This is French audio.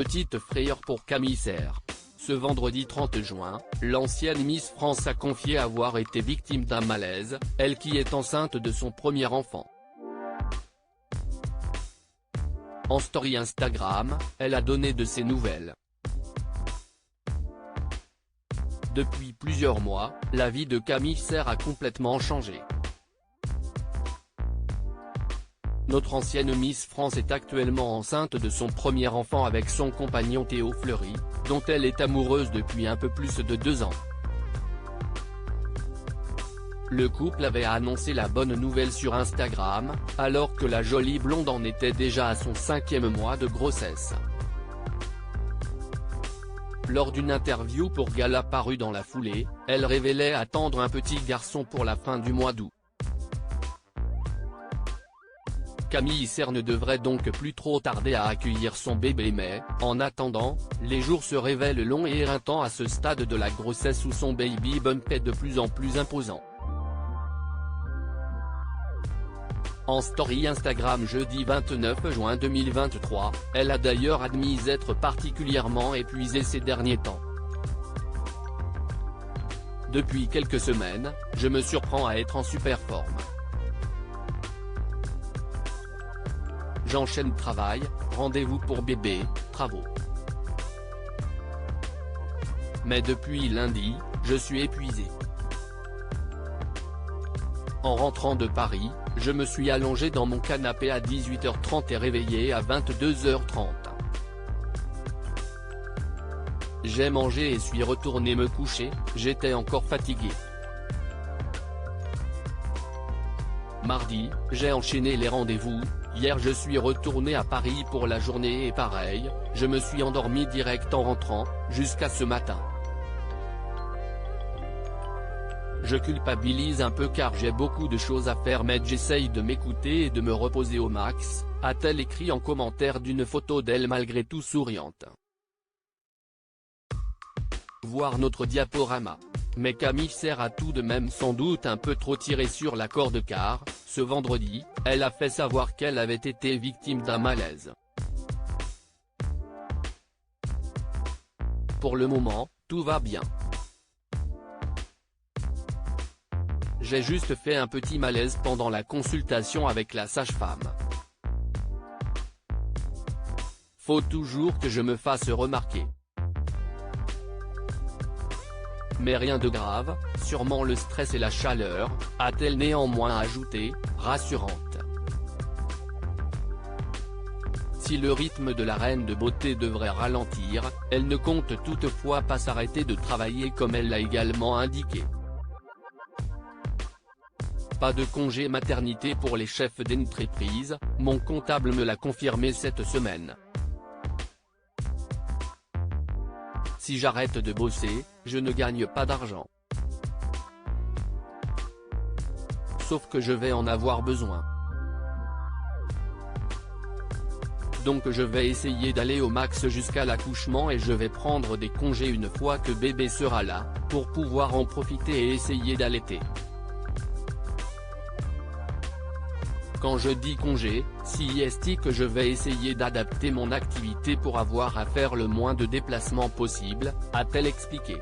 petite frayeur pour Camille Serre. Ce vendredi 30 juin, l'ancienne Miss France a confié avoir été victime d'un malaise, elle qui est enceinte de son premier enfant. En story Instagram, elle a donné de ses nouvelles. Depuis plusieurs mois, la vie de Camille Serre a complètement changé. Notre ancienne Miss France est actuellement enceinte de son premier enfant avec son compagnon Théo Fleury, dont elle est amoureuse depuis un peu plus de 2 ans. Le couple avait annoncé la bonne nouvelle sur Instagram, alors que la jolie blonde en était déjà à son 5e mois de grossesse. Lors d'une interview pour Gala parue dans la foulée, elle révélait attendre un petit garçon pour la fin du mois d'août. Camille Serre ne devrait donc plus trop tarder à accueillir son bébé mais, en attendant, les jours se révèlent longs et éreintants à ce stade de la grossesse où son baby bump est de plus en plus imposant. En story Instagram jeudi 29 juin 2023, elle a d'ailleurs admis être particulièrement épuisée ces derniers temps. Depuis quelques semaines, je me surprends à être en super forme. J'enchaîne travail, rendez-vous pour bébé, travaux. Mais depuis lundi, je suis épuisé. En rentrant de Paris, je me suis allongé dans mon canapé à 18h30 et réveillé à 22h30. J'ai mangé et suis retourné me coucher, j'étais encore fatigué. Mardi, j'ai enchaîné les rendez-vous, hier je suis retourné à Paris pour la journée et pareil, je me suis endormi direct en rentrant, jusqu'à ce matin. Je culpabilise un peu car j'ai beaucoup de choses à faire mais j'essaye de m'écouter et de me reposer au max, a-t-elle écrit en commentaire d'une photo d'elle malgré tout souriante. Voir notre diaporama. Mais Camille Serre a tout de même sans doute un peu trop tiré sur la corde car, ce vendredi, elle a fait savoir qu'elle avait été victime d'un malaise. Pour le moment, tout va bien. J'ai juste fait un petit malaise pendant la consultation avec la sage-femme. Faut toujours que je me fasse remarquer. Mais rien de grave, sûrement le stress et la chaleur, a-t-elle néanmoins ajouté, rassurante. Si le rythme de la reine de beauté devrait ralentir, elle ne compte toutefois pas s'arrêter de travailler comme elle l'a également indiqué. Pas de congé maternité pour les chefs d'entreprise, mon comptable me l'a confirmé cette semaine. Si j'arrête de bosser, je ne gagne pas d'argent. Sauf que je vais en avoir besoin. Donc je vais essayer d'aller au max jusqu'à l'accouchement et je vais prendre des congés une fois que bébé sera là, pour pouvoir en profiter et essayer d'allaiter. Quand je dis congé, c'est que je vais essayer d'adapter mon activité pour avoir à faire le moins de déplacements possible, a-t-elle expliqué.